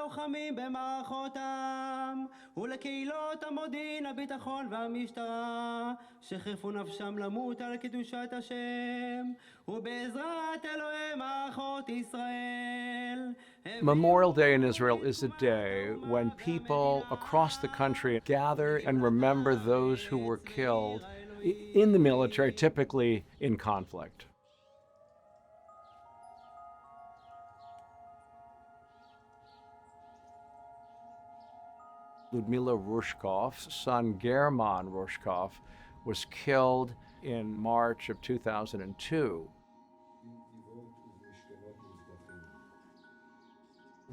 ללוחמים במערכותם ולקהילות המודיעין, הביטחון והמשטרה שחירפו נפשם למות על קדושת השם ובעזרת אלוהי מערכות ישראל. Memorial Day in Israel is a day when people across the country gather and remember those who were killed in the military, typically in conflict. Ludmila Rushkov's son, German Rushkov, was killed in March of 2002.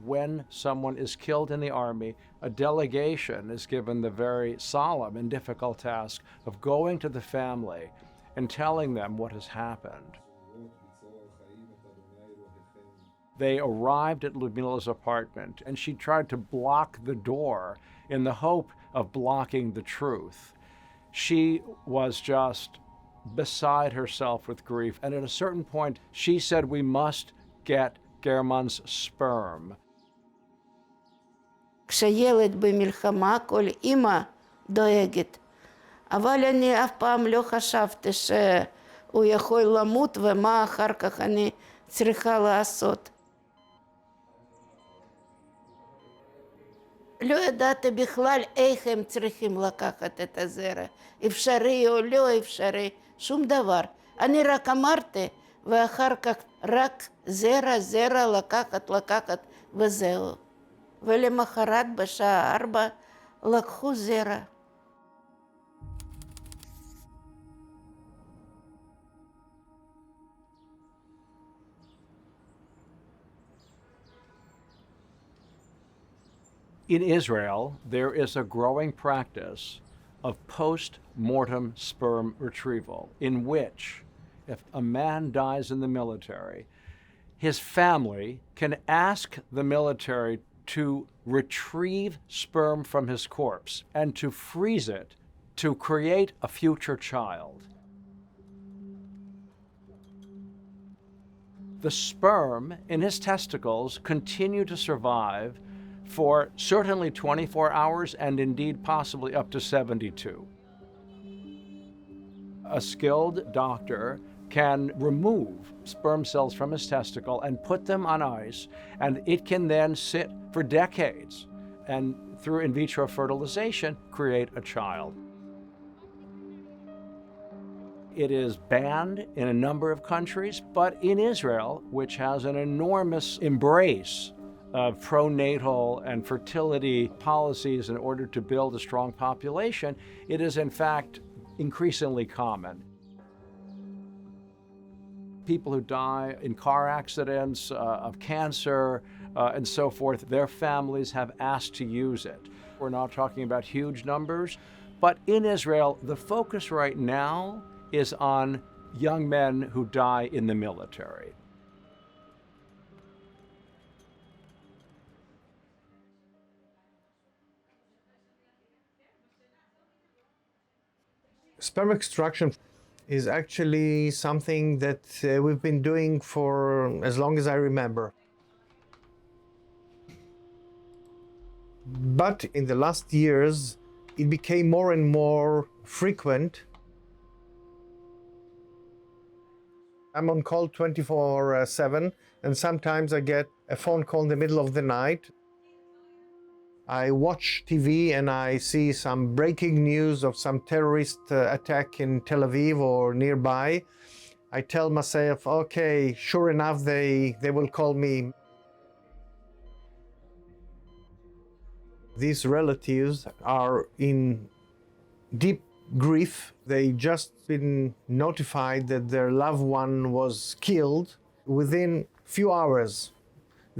When someone is killed in the army, a delegation is given the very solemn and difficult task of going to the family and telling them what has happened. They arrived at Ludmila's apartment, and she tried to block the door in the hope of blocking the truth. She was just beside herself with grief, and at a certain point, she said, "We must get German's sperm." כשילד במלחמה, כל אימא דואגת. אבל אני אף פעם לא חשבתי שהוא יכול למות ומה אחר כך אני צריכה לעשות. לא ידעתי בכלל איך הם צריכים לקחת את הזרע. אפשרי או לא אפשרי, שום דבר. אני רק אמרתי, ואחר כך רק זרע לקחת וזהו. ולמחרת בשעה 4 לקחו זרע. In Israel, there is a growing practice of post-mortem sperm retrieval, in which, if a man dies in the military, his family can ask the military to retrieve sperm from his corpse and to freeze it to create a future child. The sperm in his testicles continue to survive for certainly 24 hours and indeed possibly up to 72. A skilled doctor can remove sperm cells from his testicle and put them on ice, and it can then sit for decades and through in vitro fertilization create a child. It is banned in a number of countries, but in Israel, which has an enormous embrace of pronatal and fertility policies in order to build a strong population, it is in fact increasingly common. People who die in car accidents, of cancer, and so forth, their families have asked to use it. We're not talking about huge numbers, but in Israel, the focus right now is on young men who die in the military. Sperm extraction is actually something that we've been doing for as long as I remember. But in the last years, it became more and more frequent. I'm on call 24/7, and sometimes I get a phone call in the middle of the night. I watch TV and I see some breaking news of some terrorist attack in Tel Aviv or nearby. I tell myself, okay, sure enough, they will call me. These relatives are in deep grief. They just been notified that their loved one was killed. Within few hours,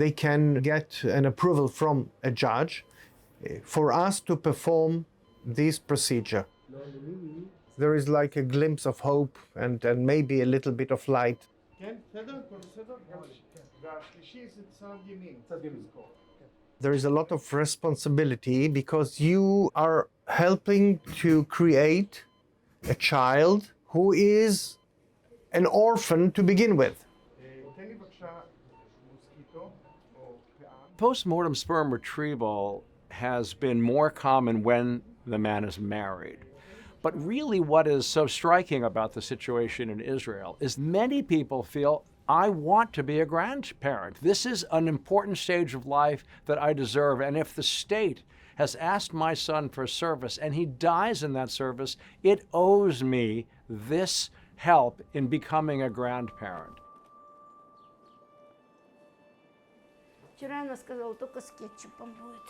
they can get an approval from a judge for us to perform this procedure. There is like a glimpse of hope and maybe a little bit of light. There is a lot of responsibility because you are helping to create a child who is an orphan to begin with. Post-mortem sperm retrieval has been more common when the man is married. But really what is so striking about the situation in Israel is many people feel, I want to be a grandparent. This is an important stage of life that I deserve. And if the state has asked my son for service and he dies in that service, it owes me this help in becoming a grandparent. Вчера она сказала, только с кетчупом будет.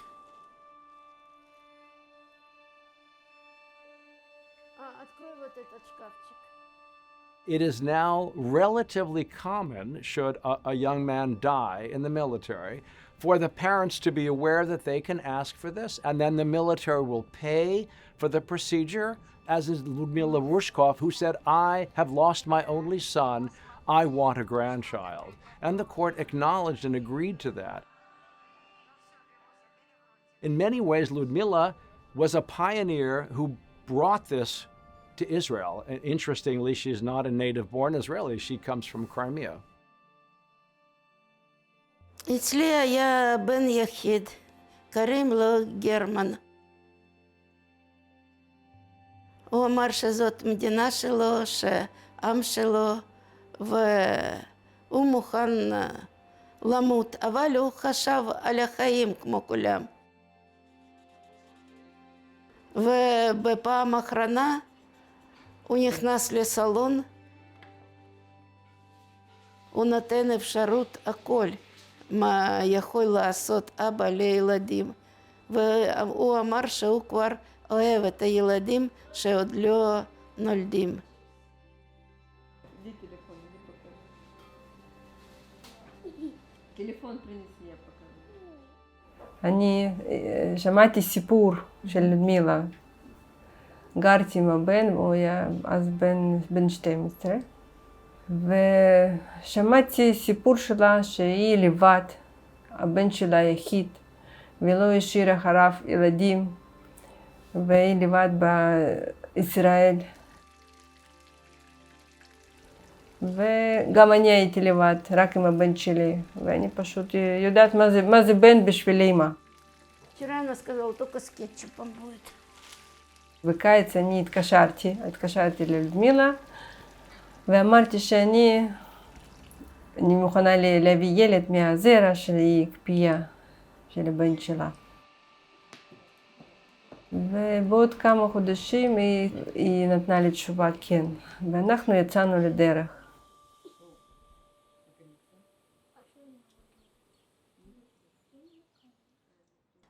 Открой вот этот шкафчик. It is now relatively common, should a young man die in the military, for the parents to be aware that they can ask for this, and then the military will pay for the procedure, as is Ludmila Rushkov, who said, I have lost my only son, I want a grandchild. And the court acknowledged and agreed to that. In many ways, Ludmila was a pioneer who brought this to Israel. And interestingly, she's not a native-born Israeli. She comes from Crimea. אצלי היה בן יחיד, קוראים לו גרמן. הוא אמר שזאת מדינה שלו, שעם שלו, והוא מוכן למות, אבל הוא חשב על החיים כמו כולם. ובפעם האחרונה הוא נכנס לסלון, הוא נותן אפשרות הכל, מה יכול לעשות אבא לילדים. והוא אמר שהוא כבר אוהב את הילדים שעוד לא נולדים. טלפון принеси, я покажу. אני שמעתי סיפור של לודמילה. גרתי עם הבן, הוא היה אז בן 12. ושמעתי סיפור שלה שהיא לבד, הבן שלה היחיד, ולא השאיר אחריו ילדים, והיא לבד בישראל. וגם אני הייתי לבד, רק עם הבן שלי, ואני פשוט יודעת מה זה בן בשביל אמא. вчера она сказала, только с кетчупом будет. בקיץ אני התקשרתי ללודמילה, ואמרתי שאני מוכנה להביא ילד מהזרע שהיא הקפיאה, של הבן שלה. ובעוד כמה חודשים היא נתנה לי תשובה כן, ואנחנו יצאנו לדרך.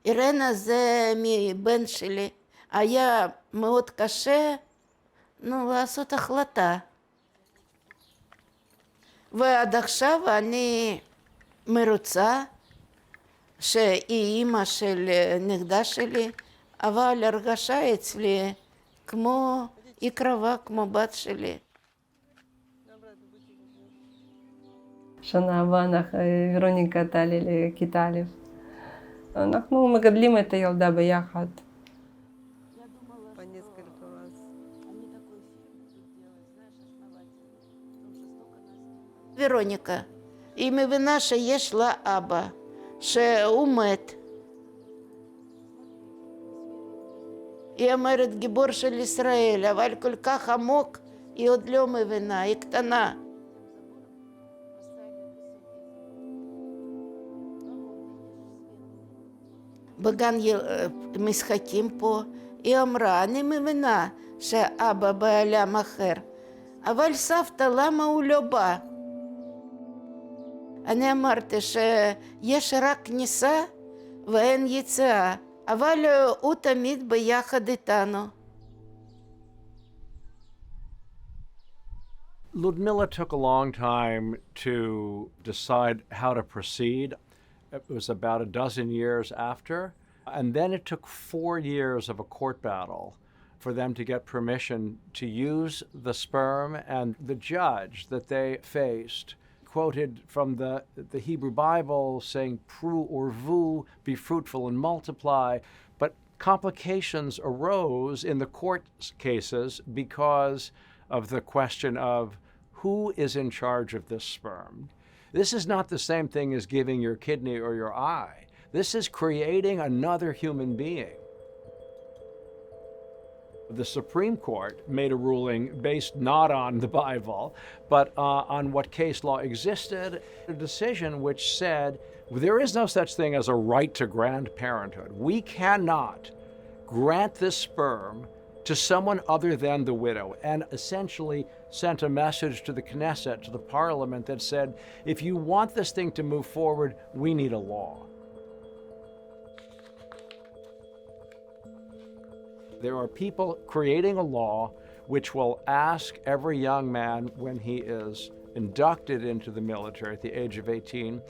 אירנה זה מבן שלי. היה מאוד קשה לעשות החלטה. ועד עכשיו אני מרוצה שהיא אימא של נכדה שלי, אבל הרגשה אצלי כמו היא קרבה, כמו בת שלי. שנה הבאה ורוניקה תעלה לכיתה א'. אנחנו מגדלים את הילדה ביחד. ורוניקה, היא מבינה שיש לה אבא, שהוא מת. היא אומרת גיבור של ישראל, אבל כל כך עמוק היא עוד לא מבינה, היא קטנה. בגן משחקים פה, היא אמרה, אני מבינה שאבא בעולם אחר, אבל סבתא, למה הוא לא בא? אני אמרתי שיש רק כניסה ואין יציאה, אבל הוא תמיד ביחד איתנו. Ludmila took a long time to decide how to proceed. It was about a dozen years after. And then it took 4 years of a court battle for them to get permission to use the sperm, and the judge that they faced quoted from the Hebrew Bible saying, "Pru urvu, be fruitful and multiply." But complications arose in the court cases because of the question of who is in charge of this sperm. This is not the same thing as giving your kidney or your eye. This is creating another human being. The Supreme Court made a ruling based not on the Bible, but on what case law existed, a decision which said there is no such thing as a right to grandparenthood. We cannot grant this sperm to someone other than the widow, and essentially sent a message to the Knesset, to the parliament, that said, if you want this thing to move forward, we need a law. There are people creating a law which will ask every young man when he is inducted into the military at the age of 18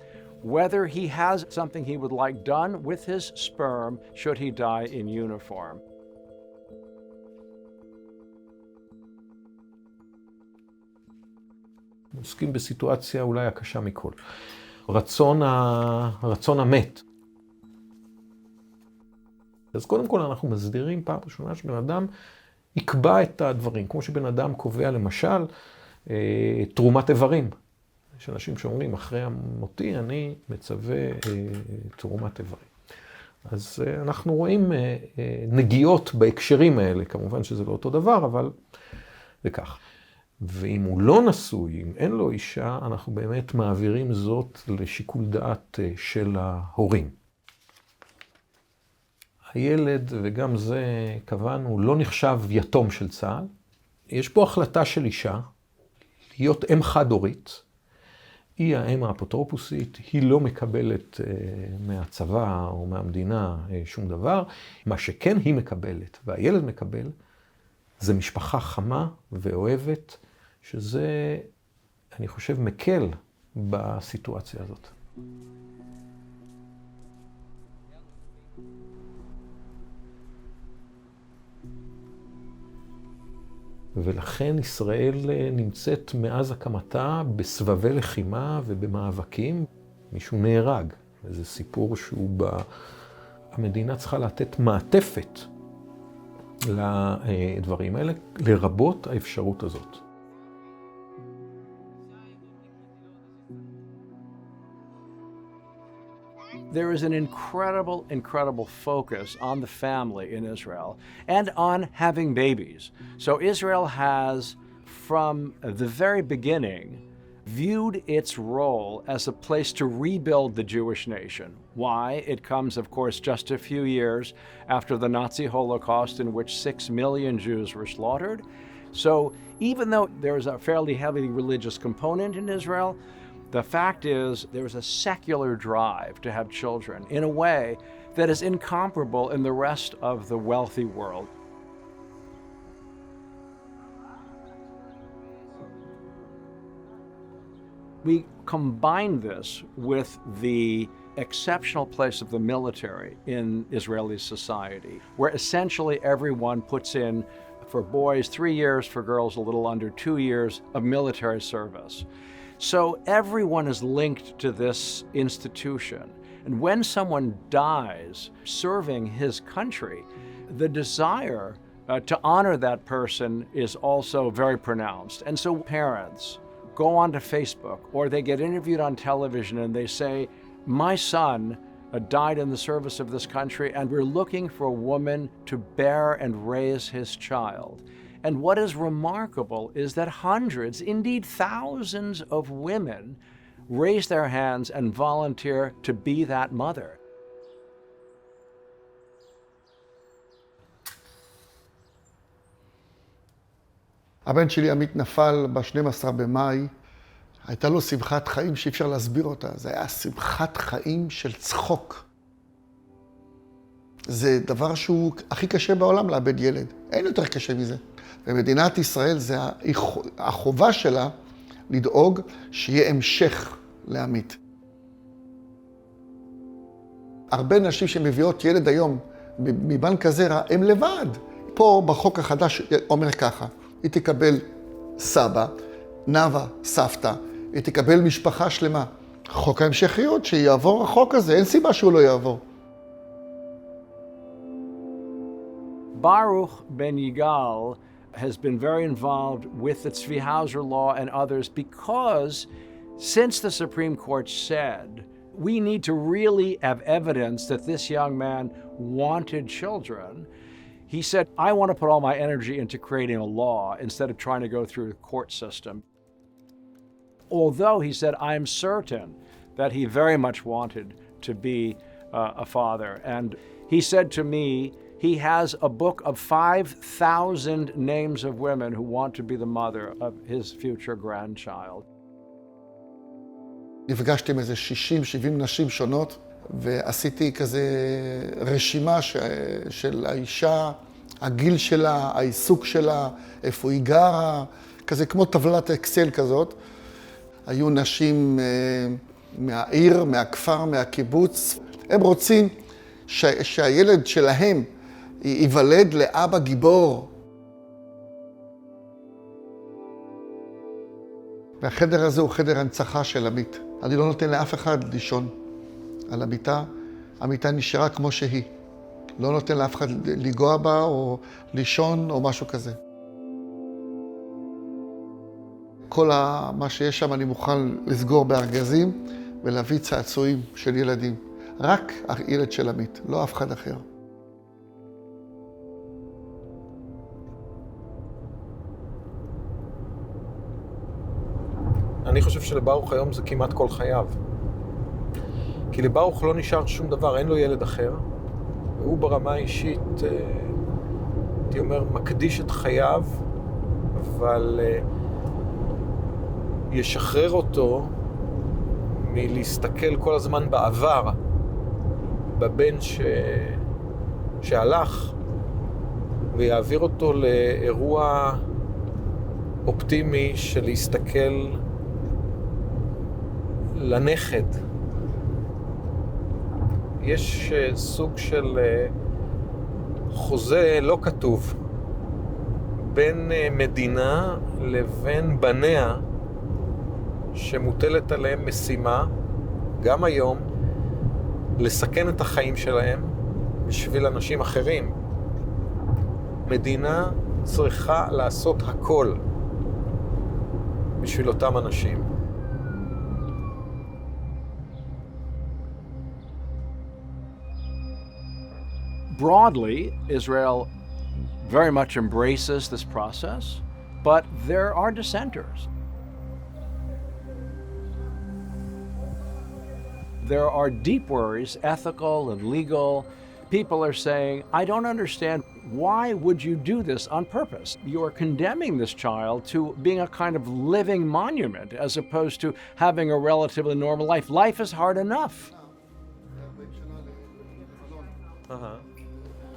whether he has something he would like done with his sperm should he die in uniform. עוסקים בסיטואציה אולי הקשה מכל. רצון המת. אז קודם כל אנחנו מסדירים פעם ראשונה שבן אדם יקבע את הדברים. כמו שבן אדם קובע למשל תרומת איברים. יש אנשים שאומרים אחרי המותי אני מצווה תרומת איברים. אז אנחנו רואים נגיעות בהקשרים האלה. כמובן שזה לא אותו דבר, אבל זה כך. ואם הוא לא נשוי, אם אין לו אישה, אנחנו באמת מעבירים זאת לשיקול דעת של ההורים. הילד, וגם זה קבענו, לא נחשב יתום של צה"ל. יש פה החלטה של אישה, להיות אם חד-הורית. היא האם האפוטרופוסית, היא לא מקבלת מהצבא או מהמדינה שום דבר. מה שכן היא מקבלת, והילד מקבל, זה משפחה חמה ואוהבת, שזה, אני חושב, מקל בסיטואציה הזאת. ולכן ישראל נמצאת מאז הקמתה בסבבי לחימה ובמאבקים. מישהו נהרג. וזה סיפור שהוא המדינה צריכה לתת מעטפת לדברים האלה, לרבות האפשרות הזאת. There is an incredible focus on the family in Israel and on having babies. So Israel has, from the very beginning, viewed its role as a place to rebuild the Jewish nation. Why? It comes, of course, just a few years after the Nazi Holocaust, in which 6 million Jews were slaughtered. So even though there's a fairly heavy religious component in Israel, the fact is there's a secular drive to have children in a way that is incomparable in the rest of the wealthy world. We combine this with the exceptional place of the military in Israeli society, where essentially everyone puts in, for boys 3 years, for girls a little under 2 years of military service. So everyone is linked to this institution. And when someone dies serving his country, the desire to honor that person is also very pronounced. And so parents go onto Facebook or they get interviewed on television and they say, my son died in the service of this country and we're looking for a woman to bear and raise his child. And what is remarkable is that hundreds, indeed thousands of women raise their hands and volunteer to be that mother. הבן שלי עמית נפל ב-12 במאי, הייתה לו שמחת חיים שאי אפשר להסביר אותה. זה היה שמחת חיים של צחוק. זה דבר שהוא הכי קשה בעולם לאבד ילד. אין יותר קשה מזה. ומדינת ישראל, זה החובה שלה לדאוג שיהיה המשך לעמית. הרבה נשים שמביאות ילד היום מבנק הזרע, הם לבד. פה בחוק החדש אומר ככה, היא תקבל סבא, נאווה, סבתא, היא תקבל משפחה שלמה. חוק ההמשכיות, שיעבור החוק הזה, אין סיבה שהוא לא יעבור. Baruch ben Yigal has been very involved with the Tzvi Hauser law and others because since the Supreme Court said We need to really have evidence that this young man wanted children. He said, I want to put all my energy into creating a law instead of trying to go through the court system. Although he said, I'm certain that he very much wanted to be a father. And he said to me, he has a book of 5,000 names of women who want to be the mother of his future grandchild. נפגשתי עם איזה 60-70 נשים שונות, ועשיתי כזה רשימה של האישה, הגיל שלה, העיסוק שלה, איפה היא גרה, כזה כמו טבלת אקסל כזאת. היו נשים מהעיר, מהכפר, מהקיבוץ. הם רוצים שהילד שלהם ייוולד לאבא גיבור. והחדר הזה הוא חדר הנצחה של עמית. אני לא נותן לאף אחד לישון על המיטה. המיטה נשארה כמו שהיא. לא נותן לאף אחד לגוע בה או לישון או משהו כזה. כל מה שיש שם אני מוכן לסגור בארגזים ולהביא צעצועים של ילדים. רק הילד של עמית, לא אף אחד אחר. אני חושב שלברוך היום זה כמעט כל חייו. כי לברוך לא נשאר שום דבר, אין לו ילד אחר. והוא ברמה האישית, הייתי אומר, מקדיש את חייו, אבל ישחרר אותו מלהסתכל כל הזמן בעבר, בבן שהלך, ויעביר אותו לאירוע אופטימי של להסתכל לנכד. יש סוג של חוזה לא כתוב בין מדינה לבין בניה, שמוטלת עליהם משימה, גם היום, לסכן את החיים שלהם בשביל אנשים אחרים. מדינה צריכה לעשות הכל בשביל אותם אנשים. Broadly, Israel very much embraces this process, but there are dissenters. There are deep worries, ethical and legal. People are saying, I don't understand, why would you do this on purpose? You're condemning this child to being a kind of living monument as opposed to having a relatively normal life. Life is hard enough.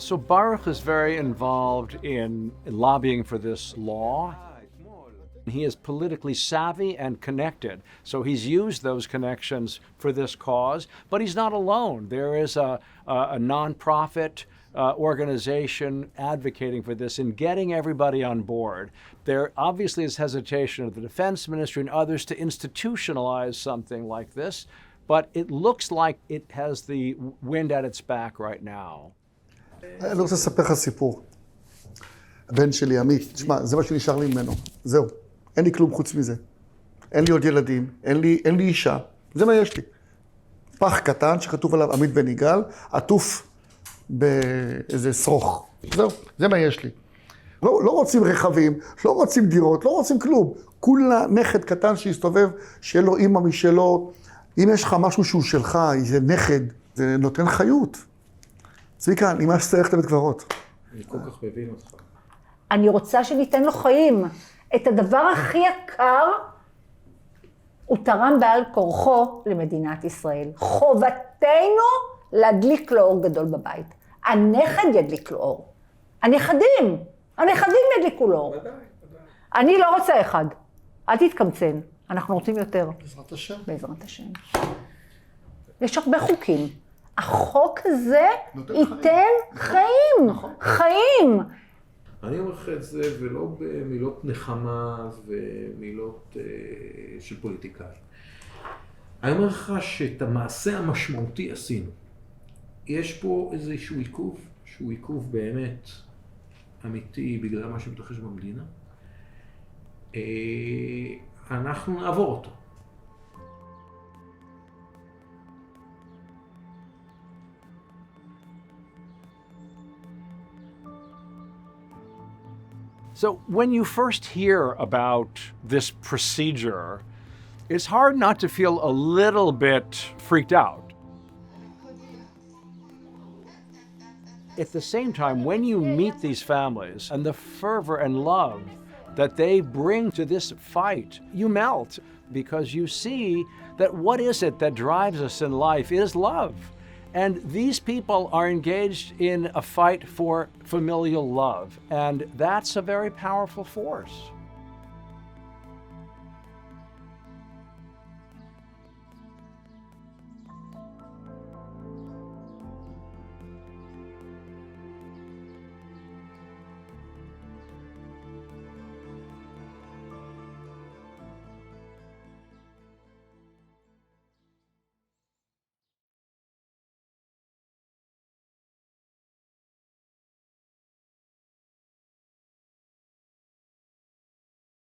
So Baruch is very involved in lobbying for this law. He is politically savvy and connected, so he's used those connections for this cause, but he's not alone. There is a nonprofit organization advocating for this and getting everybody on board. There obviously is hesitation of the Defense Ministry and others to institutionalize something like this, but it looks like it has the wind at its back right now. אני רוצה לספר לך סיפור. הבן שלי, עמית, תשמע, זה מה שנשאר לי ממנו. זהו. אין לי כלום חוץ מזה. אין לי עוד ילדים, אין לי אישה. זה מה יש לי. פח קטן שכתוב עליו עמית בן יגאל, עטוף באיזה שרוך. זהו, זה מה יש לי. לא רוצים רכבים, לא רוצים דירות, לא רוצים כלום. כולה נכד קטן שיסתובב, שיהיה לו אימא משלו. אם יש לך משהו שהוא שלך, איזה נכד, זה נותן חיות. צביקה, נמאס ללכת לבית קברות. אני כל כך מבין אותך. אני רוצה שניתן לו חיים. את הדבר הכי יקר, הוא תרם בעל כורחו למדינת ישראל. חובתנו להדליק לו אור גדול בבית. הנכד ידליק לו אור. הנכדים ידליקו לו אור. אני לא רוצה אחד. אל תתקמצן. אנחנו רוצים יותר. בעזרת השם. בעזרת השם. יש הרבה חוקים. החוק הזה ייתן חיים. חיים. אני אומר לך את זה, ולא במילות נחמה ומילות של פוליטיקאי. אני אומר לך שאת המעשה המשמעותי עשינו. יש פה איזשהו עיכוב, שהוא עיכוב באמת אמיתי בגלל מה שמתרחש במדינה. אנחנו נעבור אותו. So when you first hear about this procedure, it's hard not to feel a little bit freaked out. At the same time, when you meet these families and the fervor and love that they bring to this fight, you melt because you see that what is it that drives us in life is love. And these people are engaged in a fight for familial love, and that's a very powerful force.